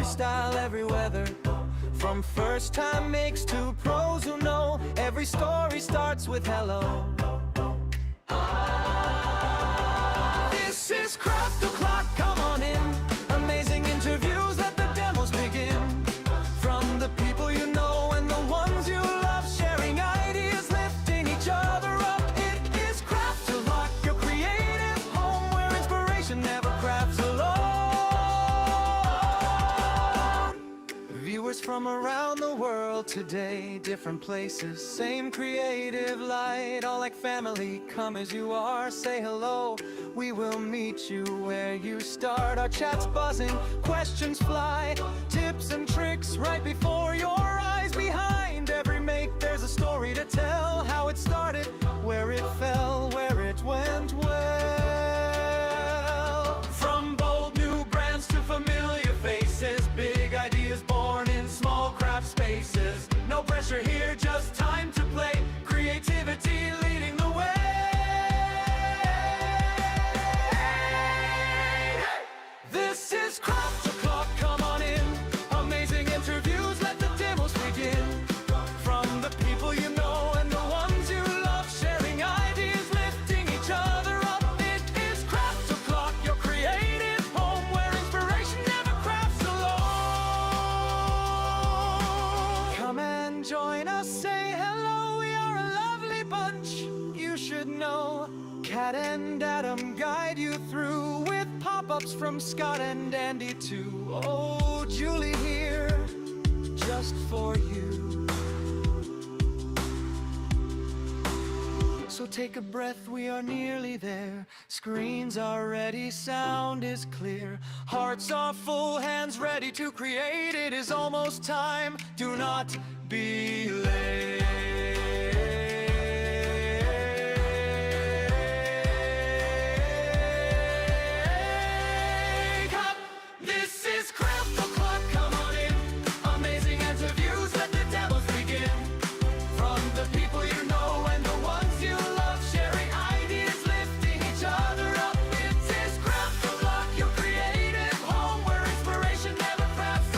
style, every weather. From first time makes to pros who know every story starts with hello. This is Craft O'Clock, come on in. Amazing interviews, let the demos begin. From the people you know and the ones you love, sharing ideas, lifting each other up. It is Craft O'Clock, your creative home where inspiration never crafts alone. Viewers from around the world today, different places, same creative light, all like family. Come as you are, say hello. We will meet you where you start. Our chat's buzzing, questions fly, tips and tricks right before your eyes. Behind every make, there's a story to tell. How it started, where it fell, where it went well. From bold new brands to familiar faces, big ideas born in small craft spaces. No pressure here, just time to play. Creativity leading the way. This is Craft O'Clock, come on in. Amazing interviews, let the demos begin. From the people you know and the ones you love, sharing ideas, lifting each other up. It is Craft O'Clock, your creative home where inspiration never crafts alone. Come and join us, say hello, we are a lovely bunch. You should know Kat and Adam guide you through with pop-ups from Scott and Andy too. Oh, Julie here, just for you. So take a breath, we are nearly there. Screens are ready, sound is clear. Hearts are full, hands ready to create. It is almost time, do not be late. This is Craft O'Clock, come on in. Amazing interviews, let the demos begin. From the people you know and the ones you love, sharing ideas, lifting each other up. It is Craft O'Clock, your creative home where inspiration never crafts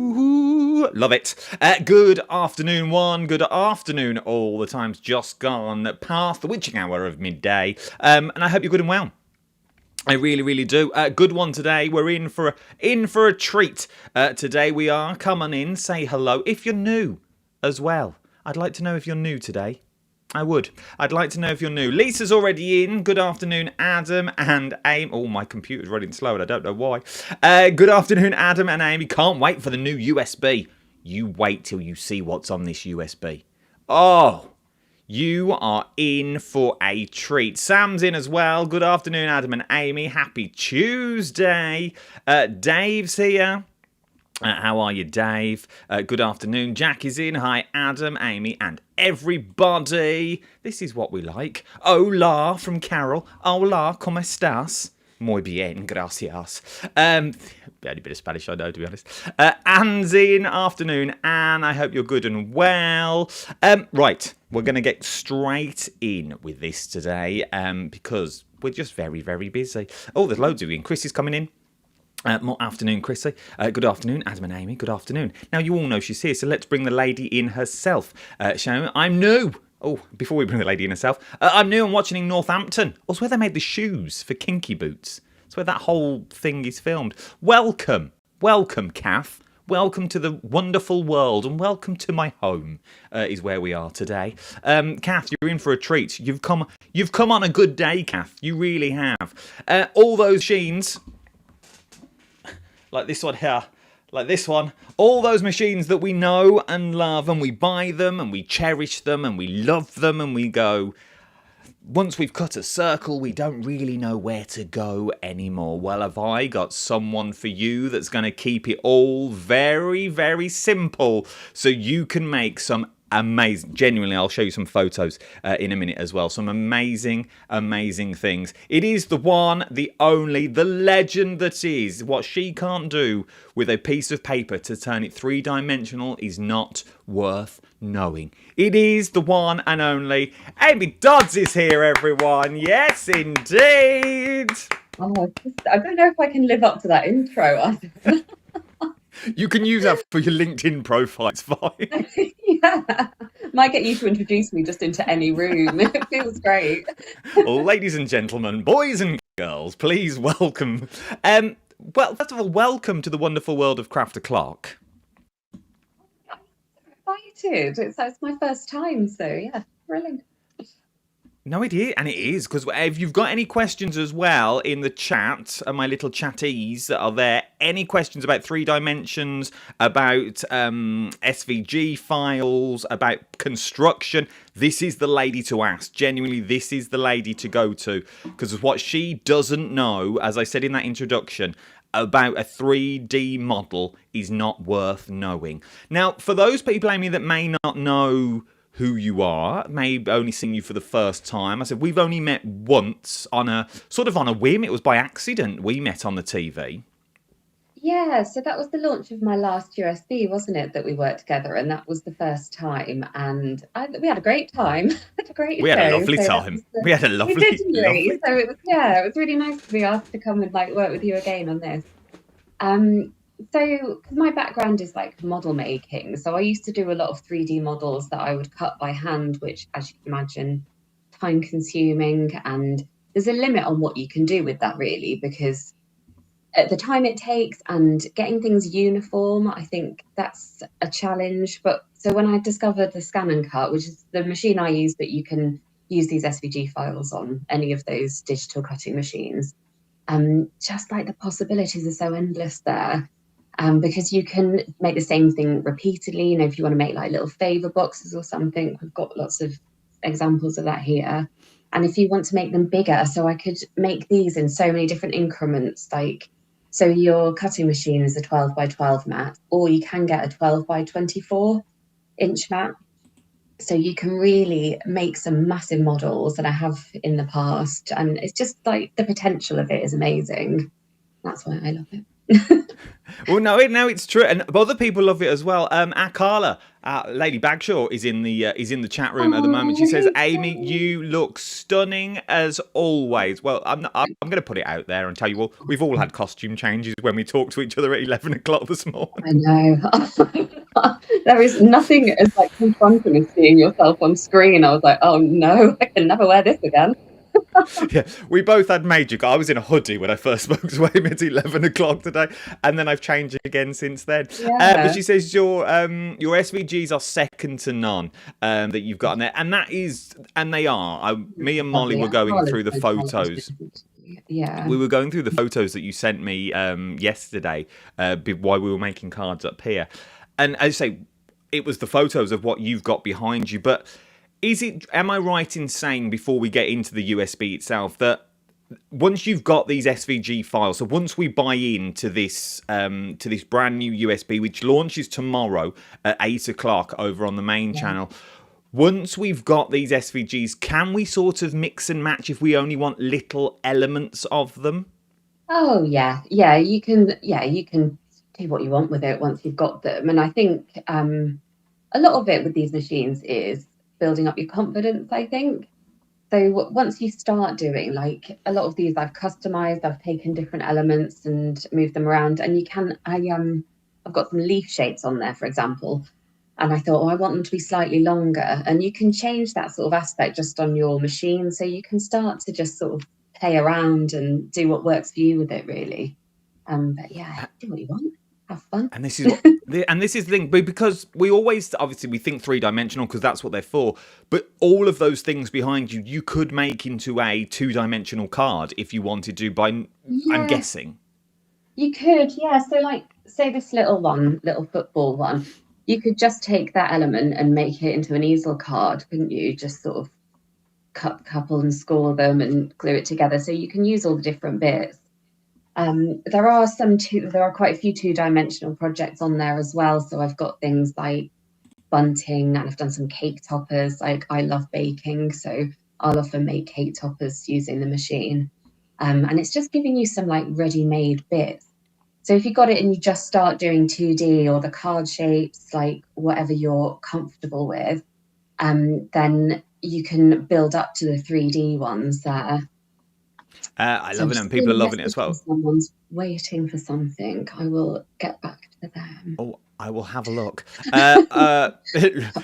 Ooh, love it. Good afternoon, one. Good afternoon, all. The time's just gone past the witching hour of midday, and I hope you're good and well. I really, really do. Good one today. We're in for a treat. Today we are. Come on in, say hello. If you're new as well, I'd like to know if you're new today. I would. I'd like to know if you're new. Lisa's already in. Good afternoon, Adam and Amy. Oh, my computer's running slow and I don't know why. Good afternoon, Adam and Amy. Can't wait for the new USB. You wait till you see what's on this USB. Oh, you are in for a treat. Sam's in as well. Good afternoon, Adam and Amy. Happy Tuesday. Dave's here. How are you, Dave? Good afternoon. Jack is in. Hi, Adam, Amy, and everybody. This is what we like. Hola from Carol. Hola, ¿cómo estás? Muy bien, gracias. The only bit of Spanish I know, to be honest. Anne's in. Afternoon, Anne. I hope you're good and well. Right, we're going to get straight in with this today because we're just very, very busy. Oh, there's loads of you in. Chris is coming in. More afternoon, Chrissy. Good afternoon, Adam and Amy. Good afternoon. Now, you all know she's here, so let's bring the lady in herself. Shall we? I'm new. Oh, before we bring the lady in herself, I'm new and watching in Northampton. Also, where they made the shoes for kinky boots. It's where that whole thing is filmed. Welcome. Welcome, Kath. Welcome to the wonderful world and welcome to my home is where we are today. Kath, you're in for a treat. You've come on a good day, Kath. You really have. All those machines... like this one here, like this one. All those machines that we know and love, and we buy them and we cherish them and we love them and we go, once we've cut a circle, we don't really know where to go anymore. Well, have I got someone for you that's going to keep it all very, very simple so you can make some amazing. Genuinely, I'll show you some photos in a minute as well. Some amazing, amazing things. It is the one, the only, the legend that is. What she can't do with a piece of paper to turn it three-dimensional is not worth knowing. It is the one and only Amy Dodd is here, everyone. Yes, indeed. Oh, I don't know if I can live up to that intro. You can use that for your LinkedIn profile. It's fine. Yeah, might get you to introduce me just into any room. It feels great. Ladies and gentlemen, boys and girls, please welcome. Well, first of all, welcome to the wonderful world of Craft O'Clock. Excited. It's my first time, so yeah, brilliant. No, it is, and it is, because if you've got any questions as well in the chat, my little chatties that are there, any questions about 3 dimensions, about SVG files, about construction, this is the lady to ask. Genuinely, this is the lady to go to, because what she doesn't know, as I said in that introduction, about a 3D model is not worth knowing. Now, for those people, Amy, that may not know who you are, may only seen you for the first time. I said we've only met once on a whim. It was by accident we met on the TV. Yeah, so that was the launch of my last USB, wasn't it? That we worked together, and that was the first time, and we had a great time. Had a great We had a lovely so time. We had a lovely, we did, didn't we? lovely. So it was really nice to be asked to come and work with you again on this. So, because my background is model making, so I used to do a lot of 3D models that I would cut by hand, which, as you can imagine, time consuming, and there's a limit on what you can do with that, really, because at the time it takes and getting things uniform, I think that's a challenge. But so when I discovered the Scan and Cut, which is the machine I use, but you can use these SVG files on any of those digital cutting machines, just the possibilities are so endless there. Because you can make the same thing repeatedly. If you want to make little favor boxes or something, we've got lots of examples of that here. And if you want to make them bigger, so I could make these in so many different increments, so your cutting machine is a 12 by 12 mat, or you can get a 12 by 24 inch mat. So you can really make some massive models that I have in the past. And it's just the potential of it is amazing. That's why I love it. Well, no, it's true, and other people love it as well. Our Carla, Lady Bagshaw, is in the chat room at the moment. She says, "Amy, you look stunning as always." Well, I'm going to put it out there and tell you all, we've all had costume changes when we talked to each other at 11 o'clock this morning. I know. There is nothing as confronting as seeing yourself on screen. I was like, oh no, I can never wear this again. Yeah, we both had major. I was in a hoodie when I first spoke to Amy at 11 o'clock today, and then I've changed it again since then. Yeah. But she says your SVGs are second to none that you've got in there, and that is, and they are. Me and Molly were going through the photos. Yeah, we were going through the photos that you sent me yesterday while we were making cards up here, and as I say, it was the photos of what you've got behind you, but. Am I right in saying, before we get into the USB itself, that once you've got these SVG files, so once we buy into this brand new USB, which launches tomorrow at 8 o'clock over on the main channel, once we've got these SVGs, can we sort of mix and match if we only want little elements of them? Oh yeah, you can do what you want with it once you've got them. And I think a lot of it with these machines is building up your confidence, I think. So once you start doing a lot of these, I've customized, I've taken different elements and moved them around, and I've got some leaf shapes on there, for example, and I thought, I want them to be slightly longer, and you can change that sort of aspect just on your machine, so you can start to just sort of play around and do what works for you with it, really. But yeah, do what you want. Have fun. And this is the thing, because we always, obviously, we think 3-dimensional because that's what they're for. But all of those things behind you, you could make into a 2-dimensional card if you wanted to. I'm guessing. You could, yeah. So, say this little football one, you could just take that element and make it into an easel card, couldn't you? Just sort of couple and score them and glue it together, so you can use all the different bits. There are quite a few 2-dimensional projects on there as well. So I've got things like bunting, and I've done some cake toppers. Like, I love baking, so I'll often make cake toppers using the machine. And it's just giving you some like ready-made bits. So if you got it and you just start doing 2D or the card shapes, like whatever you're comfortable with, then you can build up to the 3D ones there. I So love I'm it, just and people are seeing a loving it as message from well. someone's waiting for something. I will get back to them. Oh, I will have a look. I've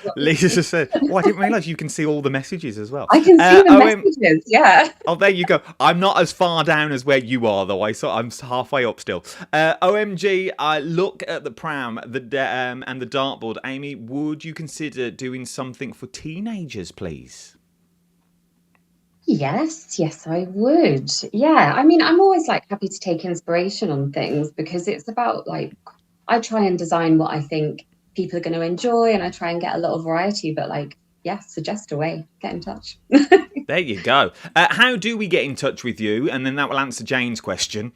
got Lisa said, "Oh, I didn't realise you can see all the messages as well." I can see the OM, messages. Yeah. oh, there you go. I'm not as far down as where you are, though. I'm halfway up still. OMG, I look at the pram, and the dartboard. Amy, would you consider doing something for teenagers, please? Yes, I would. Yeah. I mean, I'm always like happy to take inspiration on things because it's about like, I try and design what I think people are going to enjoy and I try and get a lot of variety, but like, yeah, suggest a way, get in touch. There you go. How do we get in touch with you? And then that will answer Jane's question.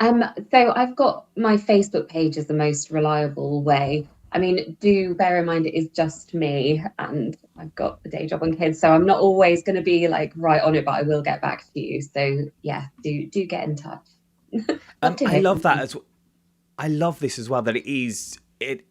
So I've got my Facebook page is the most reliable way. I mean, do bear in mind it is just me and I've got a day job and kids, so I'm not always going to be like right on it, but I will get back to you. So yeah, do get in touch. Love to I hear love from that you. as I love this as well. That it is it.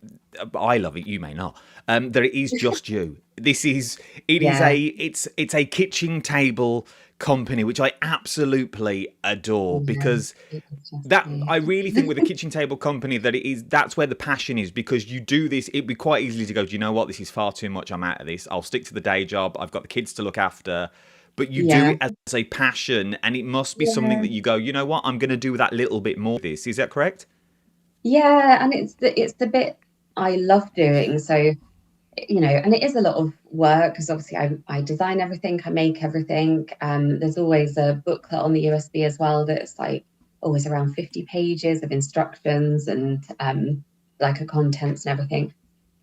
I love it. You may not. That it is just you. This is. It is Yeah, a. It's a kitchen table company, which I absolutely adore yeah, because it is just that me. I really think with a kitchen table company that it is that's where the passion is because you do this. It'd be quite easily to go. Do you know what? This is far too much. I'm out of this. I'll stick to the day job. I've got the kids to look after. But you do Yeah, it as a passion, and it must be something yeah, that you go. You know what? I'm going to do that little bit more. This is that correct? yeah, and it's the bit I love doing. So and it is a lot of work because obviously I design everything, I make everything. There's always a booklet on the USB as well that's like always around 50 pages of instructions and like a contents and everything.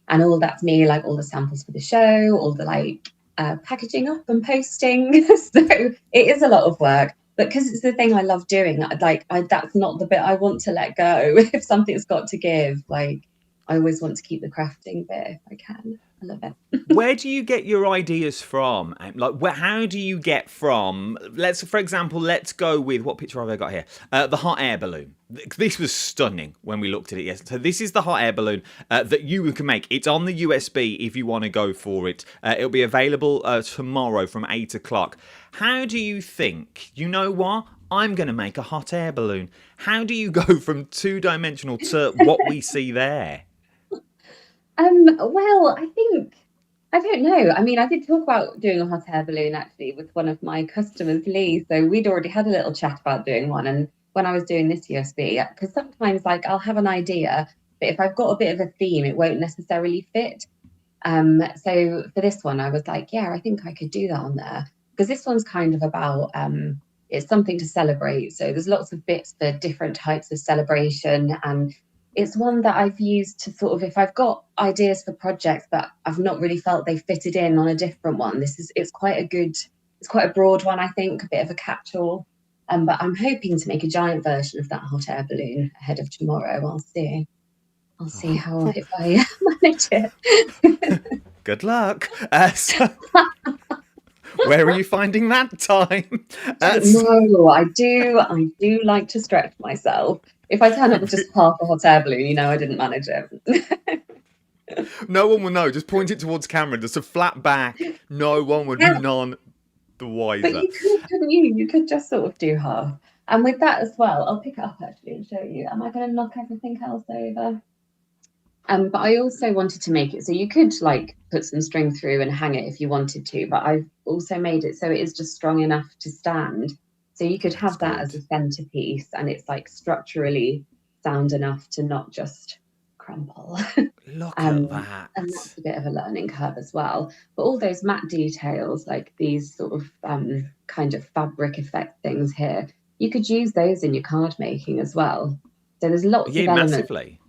And all that's me, like all the samples for the show, all the like packaging up and posting. So it is a lot of work. But because it's the thing I love doing, that's not the bit I want to let go. If something's got to give, like I always want to keep the crafting bit if I can. I love it. Where do you get your ideas from? Like, how do you get from? For example, let's go with what picture have I got here? The hot air balloon. This was stunning when we looked at it yesterday. So this is the hot air balloon that you can make. It's on the USB if you want to go for it. It'll be available tomorrow from 8 o'clock. How do you think? You know what? I'm going to make a hot air balloon. How do you go from two-dimensional to what we see there? Well, I don't know. I mean, I did talk about doing a hot air balloon actually with one of my customers, Lee. So we'd already had a little chat about doing one. And when I was doing this USB, because sometimes like I'll have an idea, but if I've got a bit of a theme, it won't necessarily fit. So for this one, I was like, yeah, I think I could do that on there because this one's kind of about it's something to celebrate. So there's lots of bits for different types of celebration, and it's one that I've used to sort of if I've got ideas for projects but I've not really felt they fitted in on a different one. It's quite a broad one, I think, a bit of a catch-all. But I'm hoping to make a giant version of that hot air balloon ahead of tomorrow. I'll see. I'll see how if I manage it. Good luck. Where are you finding that time? No, I do like to stretch myself. If I turn up with just half a hot air balloon, I didn't manage it. No one will know. Just point it towards camera. Just a flat back. No one would be Yeah, none the but wiser. you could, couldn't you? You could just sort of do half. And with that as well, I'll pick it up actually and show you. Am I going to knock everything else over? But I also wanted to make it so you could like put some string through and hang it if you wanted to, but I've also made it so it is just strong enough to stand. So you could That's have that as good. a centerpiece and it's like structurally sound enough to not just crumple. Look at um, and that. that's a bit of a learning curve as well. But all those matte details, like these sort of kind of fabric effect things here, you could use those in your card making as well. So there's lots Yeah, of elements. massively.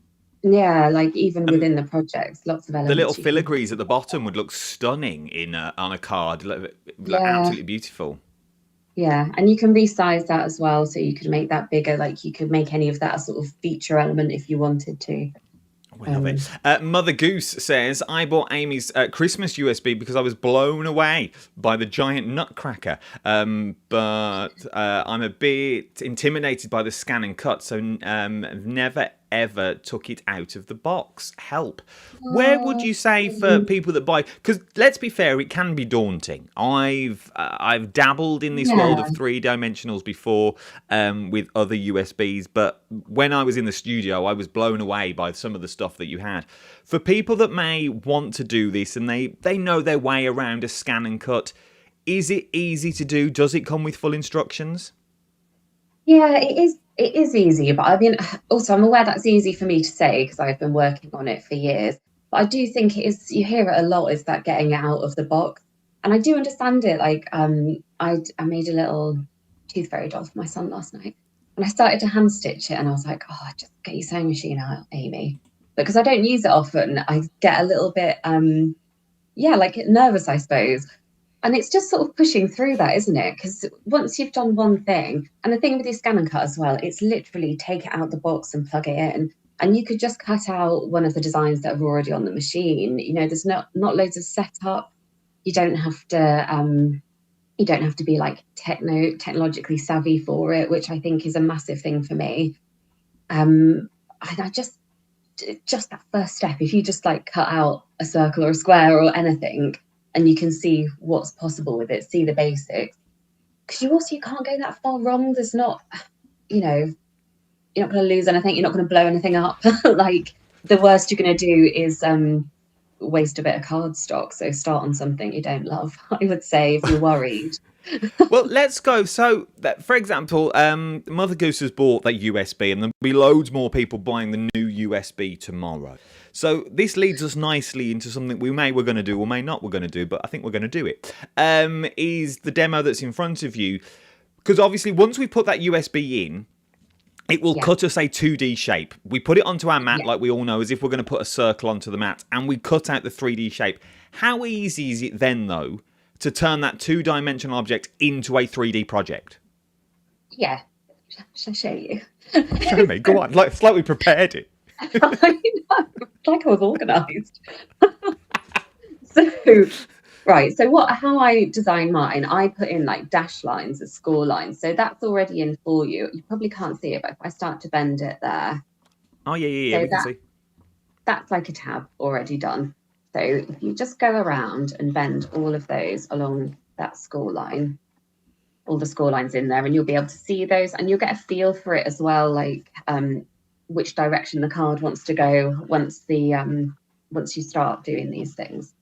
Yeah, like even And within the projects, lots of the little elements you can. filigrees at the bottom would look stunning on a card. Like Yeah, absolutely beautiful. yeah, and you can resize that as well, so you could make that bigger. Like you could make any of that a sort of feature element if you wanted to. We love it. Mother Goose says, I bought Amy's Christmas USB because I was blown away by the giant nutcracker. But I'm a bit intimidated by the scan and cut, so never ever took it out of the box. Help. Where would you say for people that buy? Because let's be fair, it can be daunting. I've dabbled in this world of 3 dimensionals before with other USBs, but when I was in the studio, I was blown away by some of the stuff that you had. For people that may want to do this and they know their way around a scan and cut, is it easy to do? Does it come with full instructions? Yeah, it is. It is easy, but I mean, also I'm aware that's easy for me to say because I've been working on it for years. But I do think it is. You hear it a lot. Is that getting it out of the box? And I do understand it. Like, I made a little tooth fairy doll for my son last night, and I started to hand stitch it, and I was like, oh, just get your sewing machine out, Amy, because I don't use it often. I get a little bit, like nervous, I suppose. And it's just sort of pushing through that, isn't it? Because once you've done one thing, and the thing with your scan and cut as well, it's literally take it out the box and plug it in. And you could just cut out one of the designs that are already on the machine. You know, there's not loads of setup. You don't have to be like technologically savvy for it, which I think is a massive thing for me. I just that first step, if you just like cut out a circle or a square or anything, and you can see what's possible with it, see the basics. Because you can't go that far wrong. There's not, you're not going to lose anything. You're not going to blow anything up. Like, the worst you're going to do is waste a bit of cardstock. So start on something you don't love, I would say, if you're worried. Well, let's go. So, for example, Mother Goose has bought that USB, and there'll be loads more people buying the new USB tomorrow. So this leads us nicely into something we're going to do or may not we're going to do, but I think we're going to do it, is the demo that's in front of you. Because obviously once we put that USB in, it will cut us a 2D shape. We put it onto our mat, like we all know, as if we're going to put a circle onto the mat, and we cut out the 3D shape. How easy is it then, though, to turn that 2-dimensional object into a 3D project? Yeah. Shall I show you? Show me. Go on. It's like we prepared it. I know. It's like I was organised. So how I design mine, I put in like dash lines as score lines. So that's already in for you. You probably can't see it, but if I start to bend it there. Oh, yeah, we can see. That's like a tab already done. So if you just go around and bend all of those along that score line, all the score lines in there, and you'll be able to see those, and you'll get a feel for it as well, like which direction the card wants to go once you start doing these things.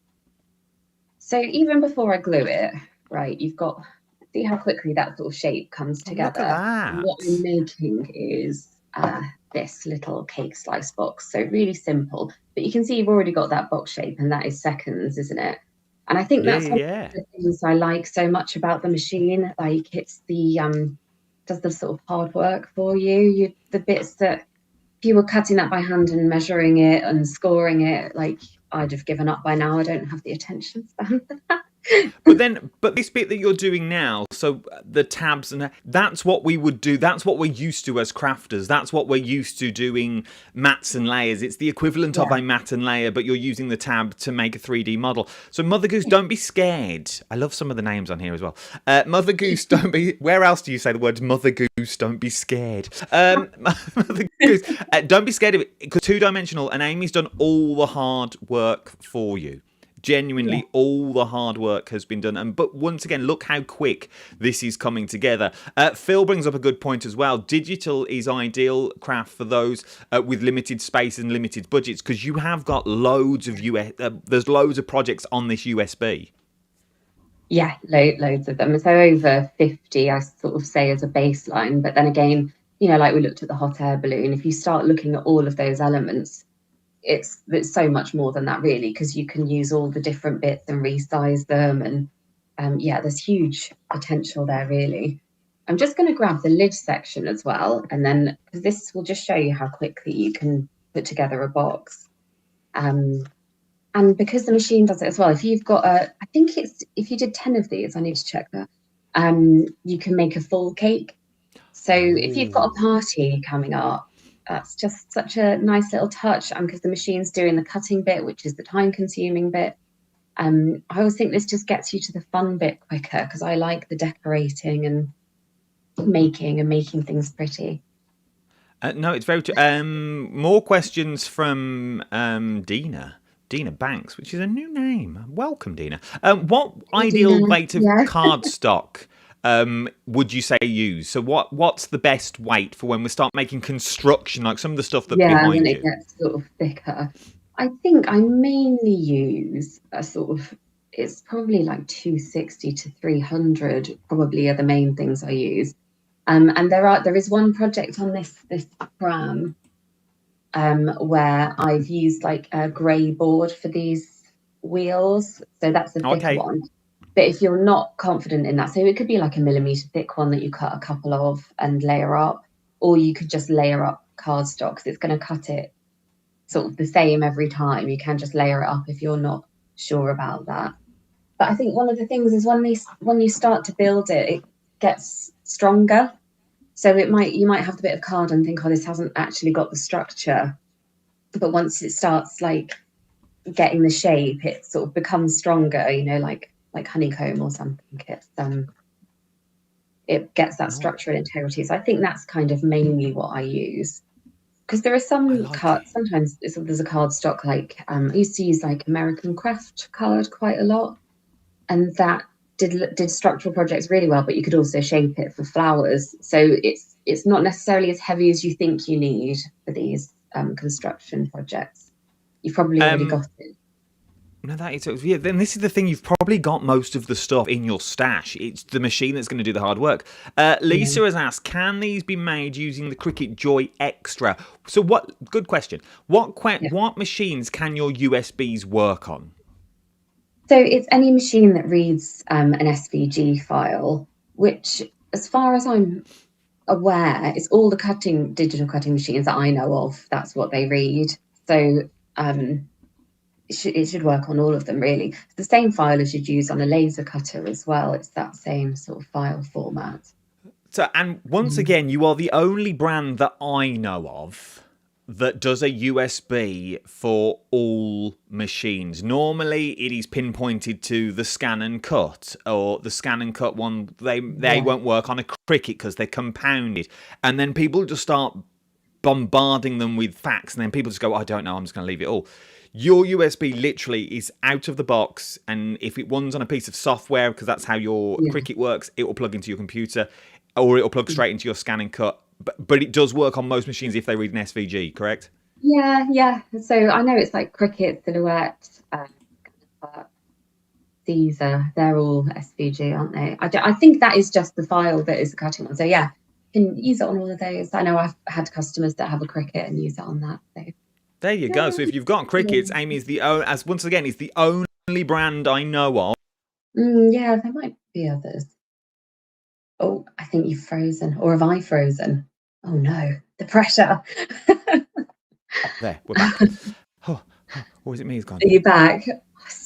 So even before I glue it, right, you've got, see how quickly that sort of shape comes together. Look at that. And what I'm making is this little cake slice box. So really simple, but you can see you've already got that box shape, and that is seconds, isn't it? And I think that's one of the things I like so much about the machine. Like, it's does the sort of hard work for you. The bits that, if you were cutting that by hand and measuring it and scoring it, like, I'd have given up by now. I don't have the attention span for that. But this bit that you're doing now, so the tabs, and that's what we would do. That's what we're used to as crafters. That's what we're used to doing, mats and layers. It's the equivalent of a mat and layer, but you're using the tab to make a 3D model. So Mother Goose, don't be scared. I love some of the names on here as well. Mother Goose, don't be... Where else do you say the words Mother Goose? Don't be scared. Mother Goose, don't be scared of it, because 2-dimensional, and Amy's done all the hard work for you. Genuinely, all the hard work has been done. But once again, look how quick this is coming together. Phil brings up a good point as well. Digital is ideal craft for those with limited space and limited budgets, because you have got loads of there's loads of projects on this USB. Yeah, loads of them. So over 50, I sort of say, as a baseline. But then again, like we looked at the hot air balloon, if you start looking at all of those elements, it's so much more than that, really, because you can use all the different bits and resize them, and there's huge potential there, really. I'm just going to grab the lid section as well, and then, because this will just show you how quickly you can put together a box, and because the machine does it as well. If you've got if you did 10 of these, I need to check that, you can make a full cake. So if you've got a party coming up, that's just such a nice little touch, because the machine's doing the cutting bit, which is the time-consuming bit. I always think this just gets you to the fun bit quicker, because I like the decorating and making things pretty. No, it's very true. More questions from Dina. Dina Banks, which is a new name. Welcome, Dina. What ideal Dina, weight of yeah. cardstock would you say use? So what's the best weight for when we start making construction, like some of the stuff that's Yeah, when behind it you? gets sort of thicker. I think I mainly use a sort of, it's probably like 260 to 300 probably are the main things I use. And there is one project on this pram where I've used like a grey board for these wheels. So that's the thicker Okay. one. But if you're not confident in that, so it could be like a millimetre thick one that you cut a couple of and layer up, or you could just layer up cardstock, because it's going to cut it sort of the same every time. You can just layer it up if you're not sure about that. But I think one of the things is when you start to build it, it gets stronger. So you might have the bit of card and think, oh, this hasn't actually got the structure. But once it starts like getting the shape, it sort of becomes stronger, like honeycomb or something. It gets that No, structure and integrity. So I think that's kind of mainly what I use. Because there are I some like it. cards, sometimes there's a card stock, like I used to use like American Craft card quite a lot, and that did structural projects really well, but you could also shape it for flowers. So it's not necessarily as heavy as you think you need for these construction projects. You've probably already Um, got it. No, that is, yeah. Then this is the thing. You've probably got most of the stuff in your stash. It's the machine that's going to do the hard work. Yeah. Lisa has asked, can these be made using the Cricut Joy Extra? So what? Good question. Yeah. What machines can your USBs work on? So it's any machine that reads an SVG file, which, as far as I'm aware, it's all the digital cutting machines that I know of. That's what they read. So it should work on all of them, really. It's the same file as you'd use on a laser cutter as well. It's that same sort of file format. So, and once Mm. again, you are the only brand that I know of that does a USB for all machines. Normally, it is pinpointed to the scan and cut, or the scan and cut one. They Yeah. won't work on a Cricut because they're compounded, and then people just start bombarding them with facts, and then people just go, I don't know, I'm just going to leave it all. Your USB literally is out of the box, and if it runs on a piece of software, because that's how your Yeah. Cricut works, it will plug into your computer, or it'll plug straight into your scan and cut. But it does work on most machines if they read an SVG, correct? Yeah, yeah. So I know it's like Cricut, Silhouette, Caesar. They're all SVG, aren't they? I think that is just the file that is the cutting one. So yeah, you can use it on all of those. I know I've had customers that have a Cricut and use it on that. So There you go. So if you've got yeah. Crickets, Amy is as once again, is the only brand I know of. Yeah, there might be others. Oh, I think you've frozen. Or have I frozen? Oh no, the pressure. There, we're back. Oh, or is it me who's gone? Are you back?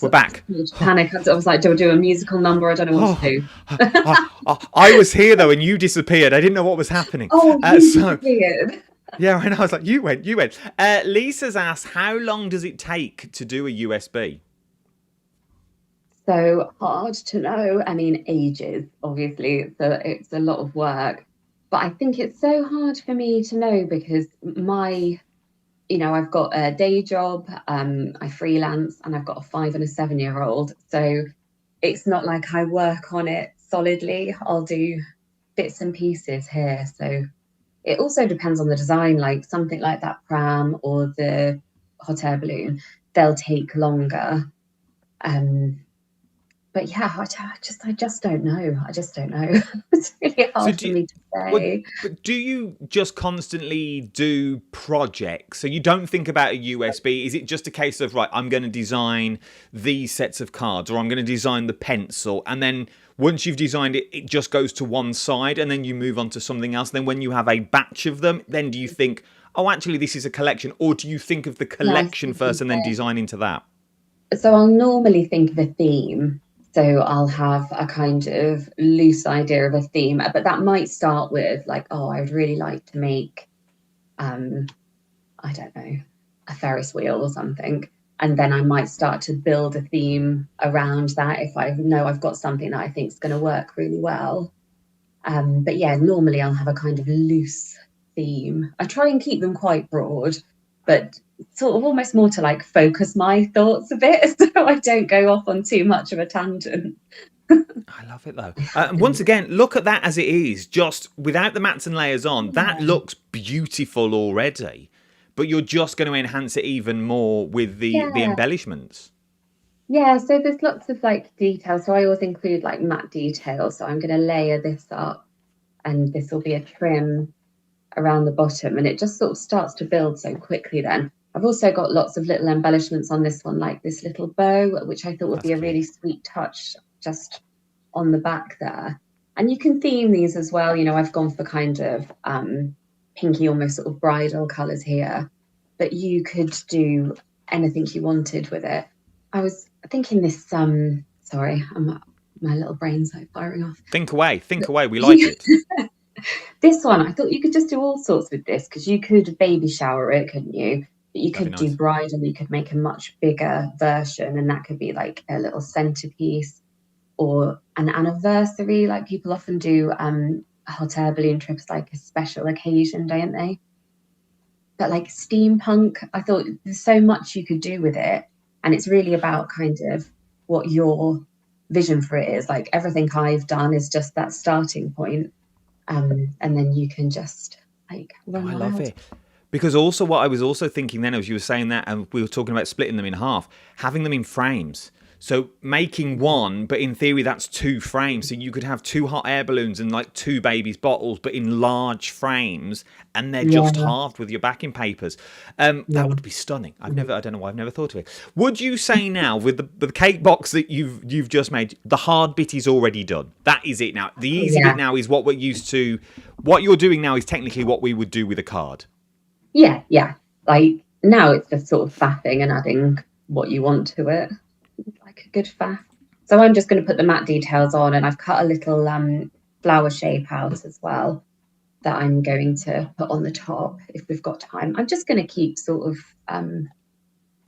We're back. Panic. I was like, do I do a musical number? I don't know what to Oh, do. I was here though, and you disappeared. I didn't know what was happening. Oh, you So disappeared. yeah, I know. I was like, you went. Lisa's asked, how long does it take to do a USB? So hard to know. I mean, ages, obviously. It's a lot of work. But I think it's so hard for me to know because I've got a day job, I freelance, and I've got a 5 and a 7-year-old. So it's not like I work on it solidly. I'll do bits and pieces here. So it also depends on the design, like something like that pram or the hot air balloon, they'll take longer. But yeah, I just don't know. I just don't know. It's really So hard for me to what, say. but do you just constantly do projects? So you don't think about a USB. Is it just a case of, right, I'm going to design these sets of cards, or I'm going to design the pencil, and then once you've designed it, it just goes to one side, and then you move on to something else. Then when you have a batch of them, then do you think, oh, actually, this is a collection, or do you think of the Yeah, I was collection thinking first and then design into that? so I'll normally think of a theme. So I'll have a kind of loose idea of a theme, but that might start with like, oh, I would really like to make I don't know, a Ferris wheel or something. And then I might start to build a theme around that if I know I've got something that I think is going to work really well. But yeah, normally I'll have a kind of loose theme. I try and keep them quite broad, but sort of almost more to like focus my thoughts a bit so I don't go off on too much of a tangent. I love it though. And once again, look at that as it is, just without the mats and layers on. That looks beautiful already, but you're just going to enhance it even more with the Yeah. embellishments. Yeah, so there's lots of like details. So I always include like matte details. So I'm going to layer this up, and this will be a trim around the bottom, and it just sort of starts to build so quickly then. I've also got lots of little embellishments on this one, like this little bow, which I thought would That's be a cute. really sweet touch just on the back there. And you can theme these as well. You know, I've gone for kind of pinky, almost sort of bridal colours here, but you could do anything you wanted with it. I was thinking this, sorry, my little brain's like firing off. Think away, we like it. This one, I thought you could just do all sorts with this because you could baby shower it, couldn't you? But you That'd could be do nice. bridal, you could make a much bigger version, and that could be like a little centerpiece or an anniversary. Like people often do hot air balloon trips like a special occasion, don't they? But like steampunk, I thought there's so much you could do with it. And it's really about kind of what your vision for it is. Like everything I've done is just that starting point. And then you can just like run Oh, I love wild. it. Because also what I was also thinking then as you were saying that, and we were talking about splitting them in half, having them in frames. So making one, but in theory that's 2 frames. So you could have 2 hot air balloons and like 2 babies' bottles, but in large frames, and they're Yeah, just halved with your backing papers. That yeah. would be stunning. I don't know why I've never thought of it. Would you say now with the cake box that you've just made, the hard bit is already done? That is it now. The easy bit Yeah. now is what we're used to. What you're doing now is technically what we would do with a card. Yeah. Like now it's just sort of faffing and adding what you want to it. Like a good faff. So I'm just going to put the matte details on, and I've cut a little flower shape out as well that I'm going to put on the top if we've got time. I'm just going to keep sort of You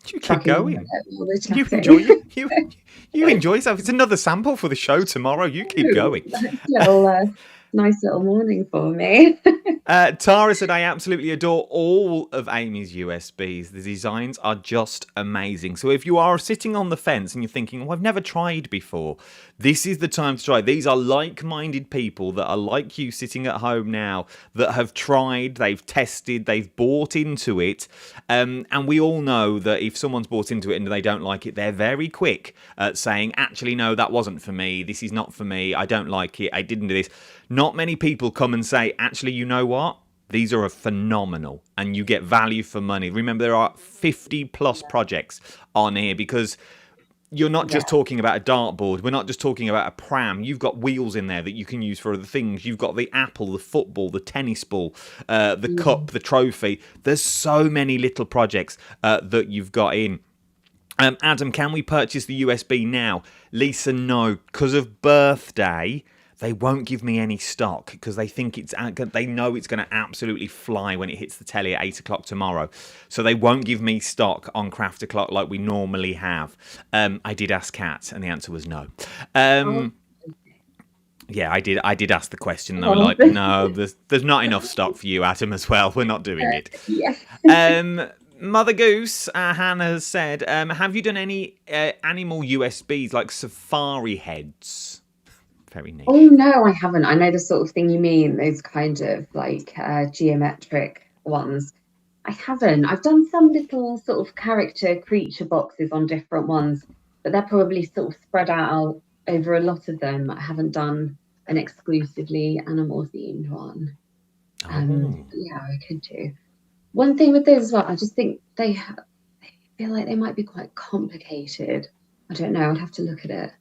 keep trucking on with going. it while we're You chatting. enjoy you enjoy yourself. It's another sample for the show tomorrow. You keep going. Nice little morning for me. Tara said, I absolutely adore all of Amy's USBs. The designs are just amazing. So if you are sitting on the fence and you're thinking, oh, I've never tried before, this is the time to try. These are like-minded people that are like you sitting at home now that have tried, they've tested, they've bought into it. And we all know that if someone's bought into it and they don't like it, they're very quick at saying, actually, no, that wasn't for me. This is not for me. I don't like it. I didn't do this. Not many people come and say, actually, you know what? These are phenomenal and you get value for money. Remember, there are 50 plus projects on here because you're not just talking about a dartboard. We're not just talking about a pram. You've got wheels in there that you can use for other things. You've got the apple, the football, the tennis ball, the cup, the trophy. There's so many little projects that you've got in. Adam, can we purchase the USB now? Lisa, no. Because of birthday, they won't give me any stock because they think they know it's going to absolutely fly when it hits the telly at 8 o'clock tomorrow. So they won't give me stock on Craft O'Clock like we normally have. I did ask Kat, and the answer was no. Yeah, I did ask the question. They were like, no, there's not enough stock for you, Adam, as well. We're not doing it. Mother Goose, Hannah has said, have you done any animal USBs like safari heads? Very niche. Oh no, I haven't. I know the sort of thing you mean, those kind of like geometric ones. I haven't. I've done some little sort of character creature boxes on different ones, but they're probably sort of spread out over a lot of them. I haven't done an exclusively animal themed one. Yeah, I could do. One thing with those as well, I just think they feel like they might be quite complicated. I don't know. I'd have to look at it.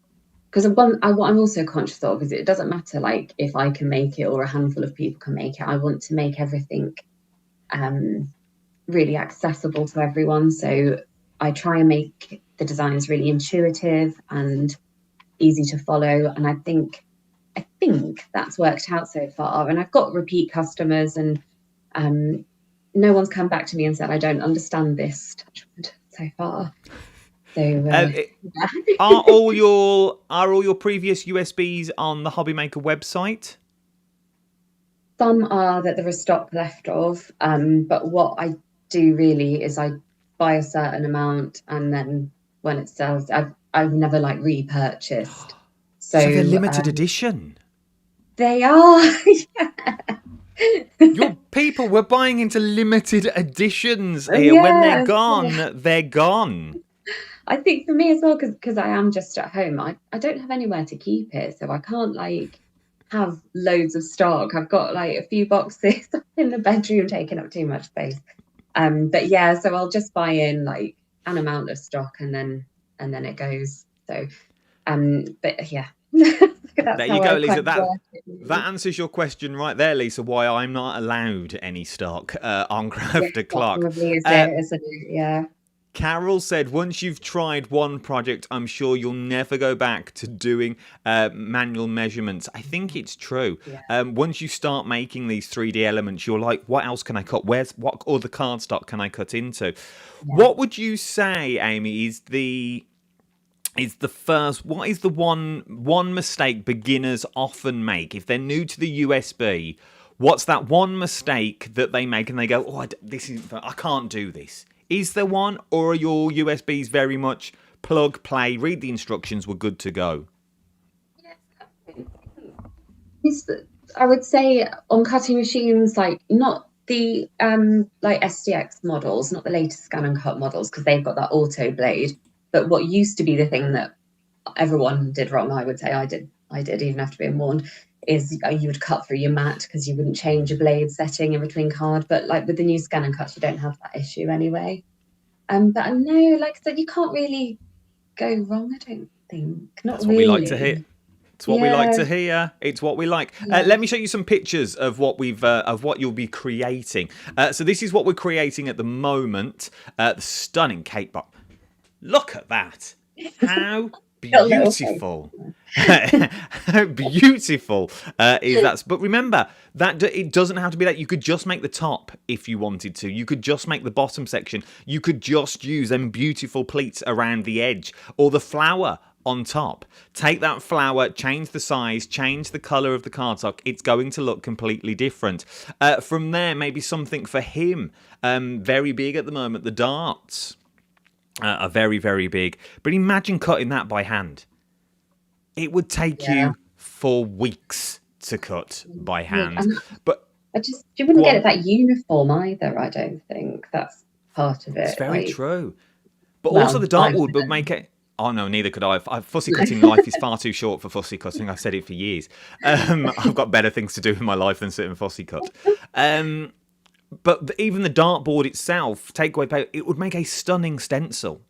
Because what I'm also conscious of is it doesn't matter like if I can make it or a handful of people can make it. I want to make everything really accessible to everyone. So I try and make the designs really intuitive and easy to follow. And I think that's worked out so far. And I've got repeat customers and no one's come back to me and said I don't understand this touch wood so far. So yeah. Are all your previous USBs on the Hobbymaker website? Some are that there is stock left of, but what I do really is I buy a certain amount, and then when it sells, I've never like repurchased. So they're limited edition. They are. Your people were buying into limited editions here. Yes, When they're gone, they're gone. I think for me as well, because I am just at home, I don't have anywhere to keep it, so I can't like have loads of stock. I've got like a few boxes in the bedroom taking up too much space. But yeah, so I'll just buy in like an amount of stock and then it goes. So but yeah. There you go, Lisa. That answers your question right there, Lisa, why I'm not allowed any stock on Crafter Clock. Probably is it, isn't it? Yeah. Carol said, once you've tried one project, I'm sure you'll never go back to doing manual measurements. I think it's true. Yeah. Once you start making these 3D elements, you're like, what else can I cut? What other cardstock can I cut into? Yeah. What would you say, Amy, is the first, what is the one mistake beginners often make? If they're new to the USB, what's that one mistake that they make and they go, oh, I can't do this? Is there one, or are your USBs very much plug, play, read the instructions, we're good to go? I would say on cutting machines, like not the like SDX models, not the latest scan and cut models, because they've got that auto blade. But what used to be the thing that everyone did wrong, I would say I did even after being warned, is you would cut through your mat because you wouldn't change a blade setting in between card. But like with the new scan and cut, you don't have that issue anyway. But I know, like I said, you can't really go wrong, I don't think. That's what we like to hear. It's what we like to hear. It's what we like. Yeah. Let me show you some pictures of what you'll be creating. So this is what we're creating at the moment. The stunning cake box. Look at that. How beautiful. How beautiful is that? But remember, that it doesn't have to be that. You could just make the top if you wanted to. You could just make the bottom section. You could just use them beautiful pleats around the edge or the flower on top. Take that flower, change the size, change the colour of the cardstock. It's going to look completely different. From there, maybe something for him. Very big at the moment, the darts. Are very, very big. But imagine cutting that by hand. It would take you 4 weeks to cut by hand. But you wouldn't get it that uniform either, I don't think. That's part of it. It's very true. But also the dartboard would make it... Oh, no, neither could I. Fussy cutting life is far too short for fussy cutting. I've said it for years. I've got better things to do in my life than sit and fussy cut. But even the dartboard itself, takeaway paper, it would make a stunning stencil.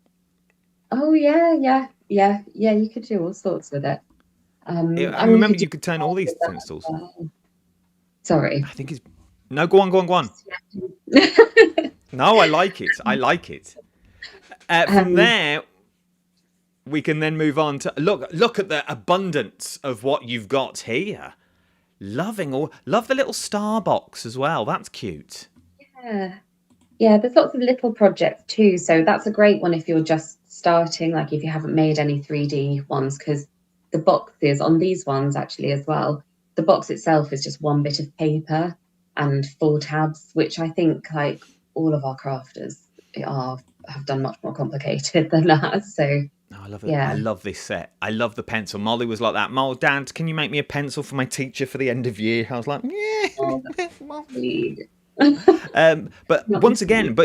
Oh, yeah. You could do all sorts with it. I remember you could turn all these stencils. Sorry. I think it's... No, go on. No, I like it. From there, we can then move on to... Look at the abundance of what you've got here. Love the little star box as well. That's cute. Yeah, there's lots of little projects too. So that's a great one if you're just starting, like if you haven't made any 3D ones, because the boxes on these ones actually as well, the box itself is just one bit of paper and 4 tabs, which I think like all of our crafters have done much more complicated than that. So oh, I love it. Yeah. I love this set. I love the pencil. Molly was like that. Dad, can you make me a pencil for my teacher for the end of year? I was like, yeah. Oh, that's but once again,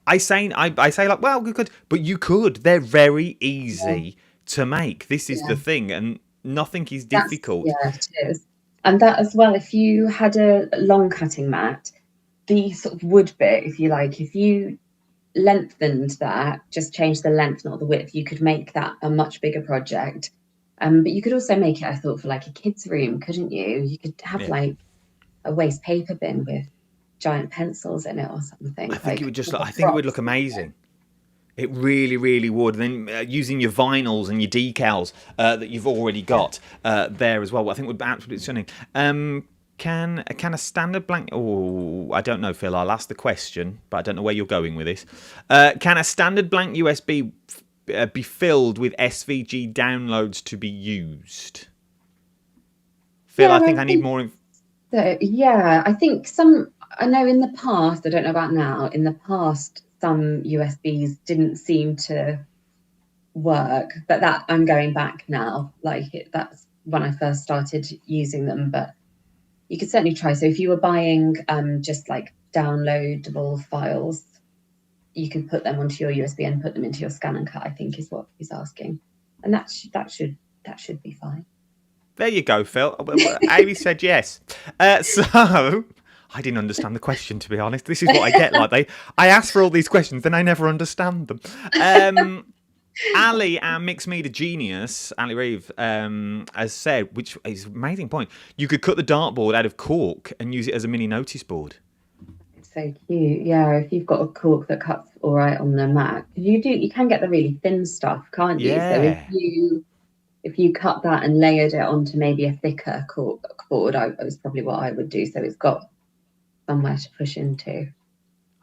I say like, well, good, but you could. They're very easy to make. This is the thing, and nothing is difficult. It is. And that as well, if you had a long cutting mat, the sort of wood bit, if you like, if you lengthened that, just change the length, not the width, you could make that a much bigger project. But you could also make it, I thought, for like a kid's room, couldn't you? You could have like a waste paper bin with giant pencils in it or something. I think it would just. I think it would look amazing. It really, really would. And then using your vinyls and your decals that you've already got there as well, I think would be absolutely stunning. Can a standard blank? Oh, I don't know, Phil. I'll ask the question, but I don't know where you're going with this. Can a standard blank USB be filled with SVG downloads to be used? Phil, Yeah, I think I I need think more. so. Yeah, I think some. I know in the past, I don't know about now. In the past, some USBs didn't seem to work, but that I'm going back now. That's when I first started using them, but you could certainly try. So if you were buying just like downloadable files, you could put them onto your USB and put them into your scan and cut, I think is what he's asking. And that should be fine. There you go, Phil. Amy said yes. So I didn't understand the question, to be honest. This is what I get. I ask for all these questions, then I never understand them. Ali, our mixed media genius, Ali Reeve, has said, which is an amazing point, you could cut the dartboard out of cork and use it as a mini notice board. It's so cute. Yeah, if you've got a cork that cuts all right on the Mac, you can get the really thin stuff, can't you? So Yeah. if you cut that and layered it onto maybe a thicker cork board, that was probably what I would do. So it's got somewhere to push into.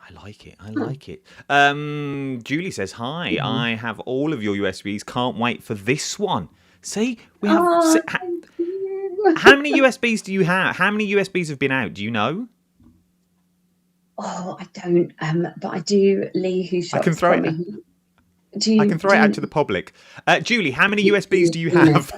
I like it. I like it. Julie says, hi, I have all of your USBs. Can't wait for this one. See, we have... Oh, thank you. How many USBs do you have? How many USBs have been out? Do you know? Oh, I don't. But I do. Lee, who shops can throw for it. me. Do you? I can throw it out to the public. Julie, how many USBs do you have?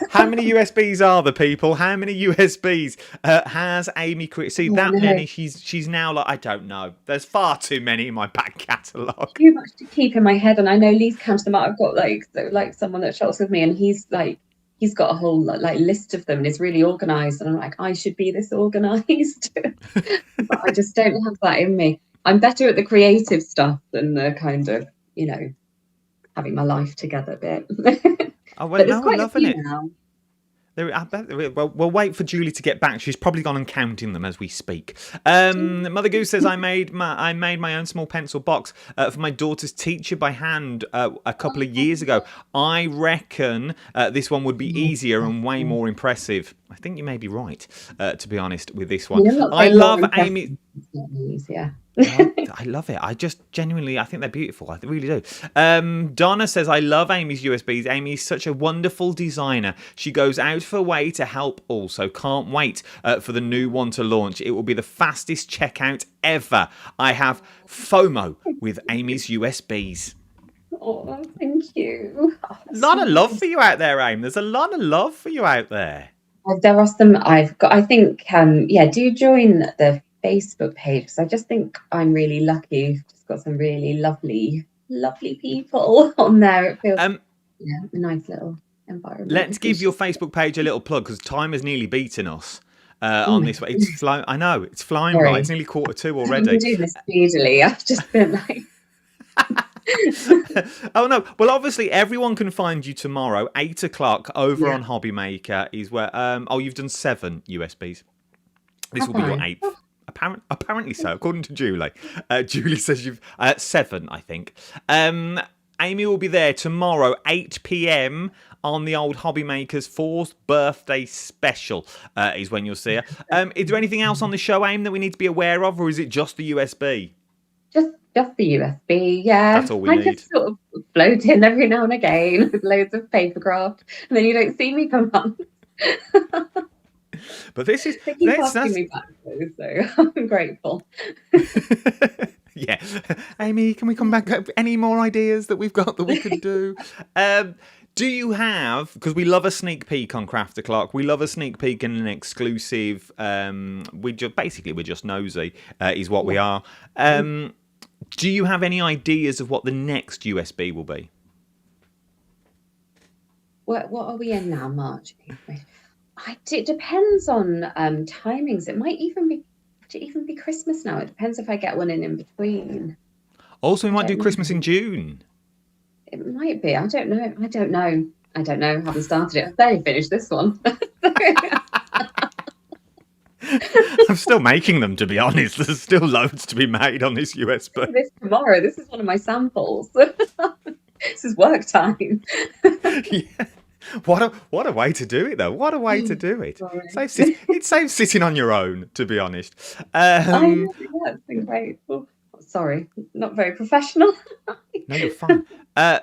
How many USBs are the people? How many USBs has Amy created? See, that many, she's now like, I don't know. There's far too many in my back catalogue. Too much to keep in my head, and I know Lee's counted them out. I've got like someone that shops with me, and he's got a whole list of them, and it's really organised. And I'm like, I should be this organised, but I just don't have that in me. I'm better at the creative stuff than the kind of having my life together bit. Oh, well, But there's no, quite I'm a loving few it. now. I bet. Well, we'll wait for Julie to get back. She's probably gone and counting them as we speak. Mother Goose says I made my own small pencil box for my daughter's teacher by hand a couple of years ago. I reckon this one would be easier and way more impressive. I think you may be right, to be honest, with this one. I love Amy. It's not easier. I love it. I just genuinely, I think they're beautiful. I really do. Donna says, I love Amy's USBs. Amy's such a wonderful designer. She goes out of her way to help also. Can't wait for the new one to launch. It will be the fastest checkout ever. I have FOMO with Amy's USBs. Oh, thank you. A lot of love for you out there, Amy. There's a lot of love for you out there. There are some I've got. I think, do join the Facebook page, because I just think I'm really lucky. Just got some really lovely people on there. It feels a nice little environment. Let's give your Facebook page a little plug, because time has nearly beaten us on this way. I know it's flying by. It's nearly 1:45 already. I'm doing this speedily. I've just been like. Oh no! Well, obviously everyone can find you tomorrow, 8:00 over on Hobby Maker. Is where you've done 7 USBs. This will be your 8th. Apparently so, according to Julie. Julie says you've 7, I think. Amy will be there tomorrow, 8 p.m. on the old Hobby Maker's 4th birthday special. Is when you'll see her. Is there anything else on the show, Amy, that we need to be aware of, or is it just the USB? Just the USB, yeah. That's all we need. I just sort of float in every now and again with loads of paper craft, and then you don't see me for months. But this is They keep asking me back, though, so I'm grateful. Yeah, Amy, can we come back? Any more ideas that we've got that we could do? Do you have? Because we love a sneak peek on Craft O'Clock. We love a sneak peek and an exclusive. We're just nosy, is what we are. Do you have any ideas of what the next USB will be? What are we in now? March, April. It depends on timings. It might even be Christmas now. It depends if I get one in between. Also, we might do Christmas in June. It might be. I don't know. I haven't started it. I've barely finished this one. I'm still making them, to be honest. There's still loads to be made on this USB. This tomorrow. This is one of my samples. This is work time. Yeah. What a way to do it, though. What a way to do it. Sorry. It saves sitting on your own, to be honest. I know, yeah, it's been great. Oh, sorry, not very professional. No, you're fine.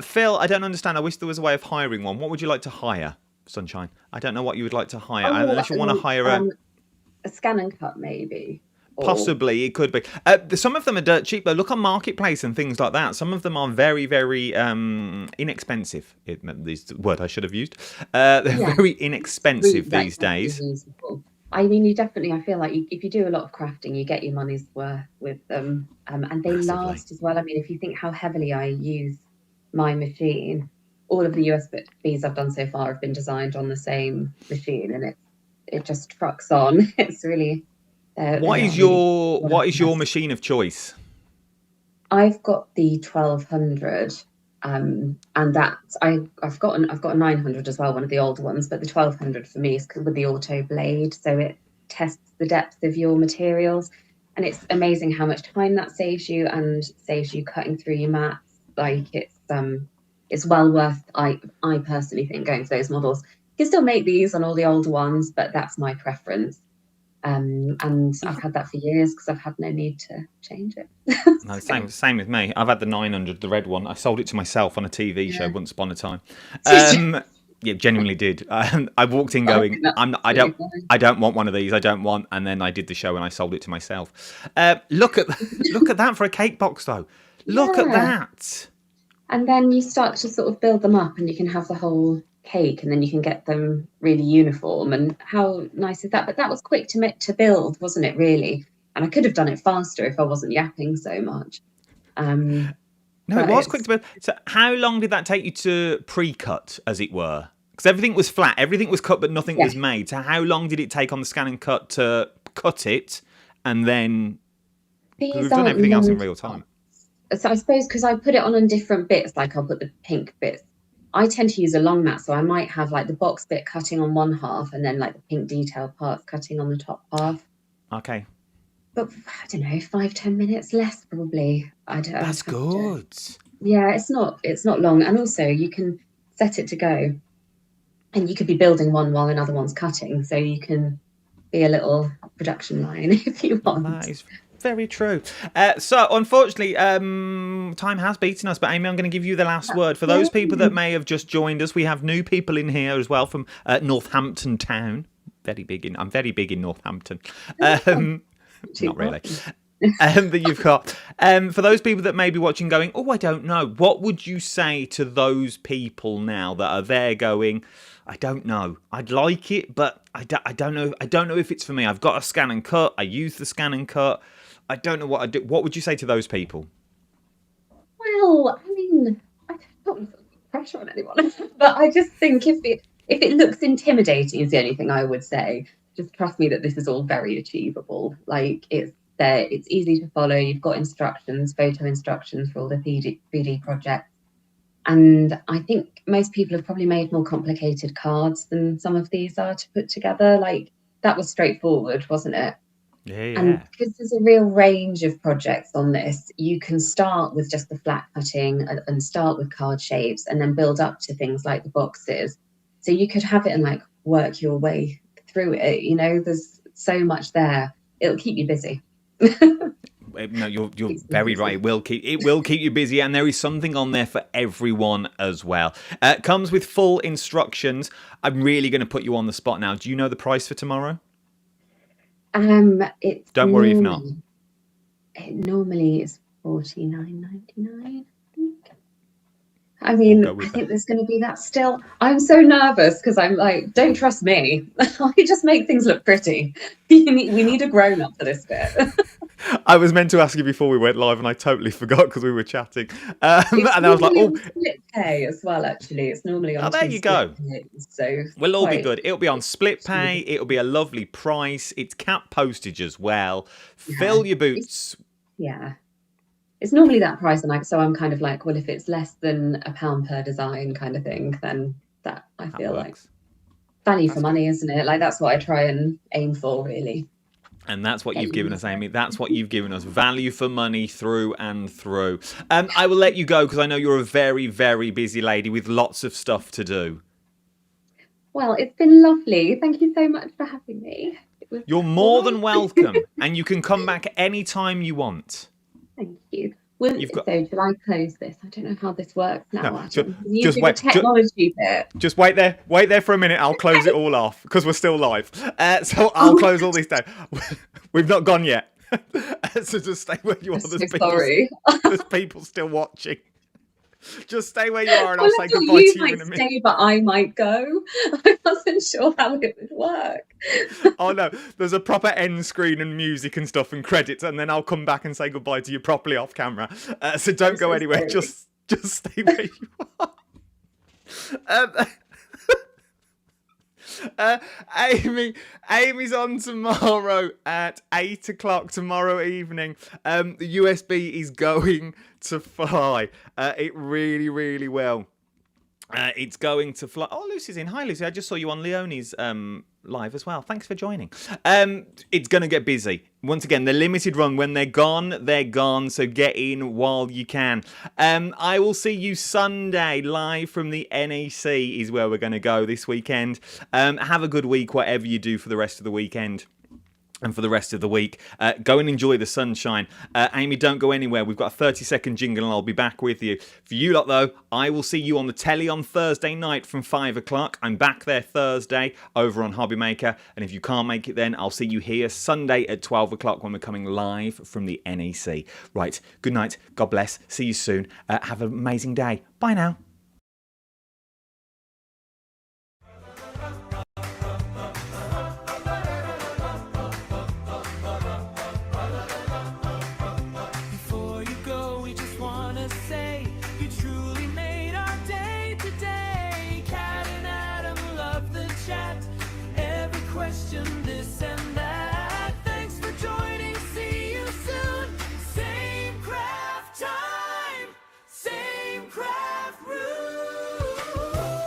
Phil, I don't understand. I wish there was a way of hiring one. What would you like to hire, Sunshine? I don't know what you would like to hire. Oh, Unless you want to hire a scan and cut maybe. Or possibly, it could be. Some of them are dirt cheap, though. Look on Marketplace and things like that. Some of them are very, very inexpensive. Is the word I should have used. They're yeah, very inexpensive like these days. usable. I mean, you definitely. I feel like if you do a lot of crafting, you get your money's worth with them, and they Massively. last as well. I mean, if you think how heavily I use my machine, all of the USBs I've done so far have been designed on the same machine, and it just trucks on. It's really. What they is are really what is your best. machine of choice? I've got the 1200, and that's I've got a 900 as well, one of the older ones, but the 1200 for me is with the auto blade, so it tests the depth of your materials, and it's amazing how much time that saves you and saves you cutting through your mats. Like it's well worth. I personally think going for those models. You can still make these on all the older ones, but that's my preference. And I've had that for years because I've had no need to change it. No, So, same with me. I've had the 900, the red one. I sold it to myself on a TV show yeah. once upon a time. I Yeah, genuinely did. I walked in think going, that's absolutely fine. I don't want one of these. I don't want. And then I did the show and I sold it to myself. Look at look at that for a cake box, though. Look at Yeah. that. And then you start to sort of build them up and you can have the whole cake and then you can get them really uniform. And how nice is that? But that was quick to build, wasn't it, really? And I could have done it faster if I wasn't yapping so much. Um, No, it but was quick it's, to build. So, how long did that take you to pre-cut, as it were? Because everything was flat, everything was cut, but nothing yeah, was made. So, how long did it take on the scan and cut to cut it, and then? Because these we've done aren't everything else in long. real time. So I suppose because I put it on different bits, like I'll put the pink bits. I tend to use a long mat, so I might have like the box bit cutting on one half and then like the pink detail parts cutting on the top half. Okay, But I don't know, 5-10 minutes less probably. I'd that's have to. good. Yeah, it's not long, and also you can set it to go, and you could be building one while another one's cutting, so you can be a little production line if you That want. is very true. So, unfortunately, time has beaten us. But Amy, I'm going to give you the last word. For those people that may have just joined us, we have new people in here as well from Northampton Town. I'm very big in Northampton. Not really. That you've got. For those people that may be watching going, oh, I don't know. What would you say to those people now that are there going, I don't know. I'd like it, but I don't know. I don't know if it's for me. I've got a scan and cut. I use the scan and cut. I don't know what I do. What would you say to those people? Well, I mean, I don't want to put pressure on anyone, but I just think if it looks intimidating is the only thing I would say. Just trust me that this is all very achievable. Like it's there, it's easy to follow. You've got instructions, photo instructions for all the 3D projects. And I think most people have probably made more complicated cards than some of these are to put together. Like that was straightforward, wasn't it? And Yeah. because there's a real range of projects on this, you can start with just the flat cutting and start with card shapes and then build up to things like the boxes. So you could have it and like work your way through it. You know, there's so much there. It'll keep you busy. No, you're Keeps me very right. busy. It will keep you busy, and there is something on there for everyone as well. Comes with full instructions. I'm really going to put you on the spot now. Do you know the price for tomorrow? It's Don't worry if not. normally is $49.99. I We'll mean, go I with think that. there's going to be that still. I'm so nervous because I'm like, don't trust me. I just make things look pretty. We need a grown up for this bit. I was meant to ask you before we went live, and I totally forgot because we were chatting. It's And I was like, normally oh, on split pay as well, actually. It's normally on there two you split go. pays. So We'll all be quite good. It'll be on split pay. achievable. It'll be a lovely price. It's cap postage as well. Yeah. Fill your It's, boots. yeah. It's normally that price, and so I'm kind of like, well, if it's less than £1 per design kind of thing, then that I That feel like works. value for That's good. money, isn't it? Like that's what I try and aim for, really. And that's what Get you've you given in us, there. Amy. That's what you've given us. Value for money through and through. I will let you go because I know you're a very, very busy lady with lots of stuff to do. Well, it's been lovely. Thank you so much for having me. It was You're more than welcome, and you can come back anytime you want. Thank you. Well, You've got so shall I close this? I don't know how this works now, no. Adam. I'm Just using the wait. technology bit. Just wait there. Wait there for a minute. I'll close it all off because we're still live. So I'll close all this down. We've not gone yet. So just stay where you are. I'm so sorry. There's people still watching. Just stay where you are, and I'll Well, say I thought goodbye you to you in might a minute. stay, but I might go. I wasn't sure how it would work. Oh no, there's a proper end screen and music and stuff and credits, and then I'll come back and say goodbye to you properly off camera. So don't go anywhere. Sorry. Just stay where you are. Amy's on tomorrow at 8 o'clock tomorrow evening. The USB is going to fly. It really, really will. It's going to fly. Oh, Lucy's in. Hi, Lucy. I just saw you on Leonie's live as well. Thanks for joining. It's going to get busy. Once again, the limited run. When they're gone. So get in while you can. I will see you Sunday live from the NEC is where we're going to go this weekend. Have a good week, whatever you do for the rest of the weekend. And for the rest of the week, go and enjoy the sunshine. Amy, don't go anywhere. We've got a 30-second jingle and I'll be back with you. For you lot, though, I will see you on the telly on Thursday night from 5 o'clock. I'm back there Thursday over on Hobby Maker. And if you can't make it then, I'll see you here Sunday at 12 o'clock when we're coming live from the NEC. Right, good night. God bless. See you soon. Have an amazing day. Bye now. Before you go, we just wanna say you truly made our day today. Cat and Adam love the chat. Every question, this and that. Thanks for joining. See you soon. Same craft time, same craft.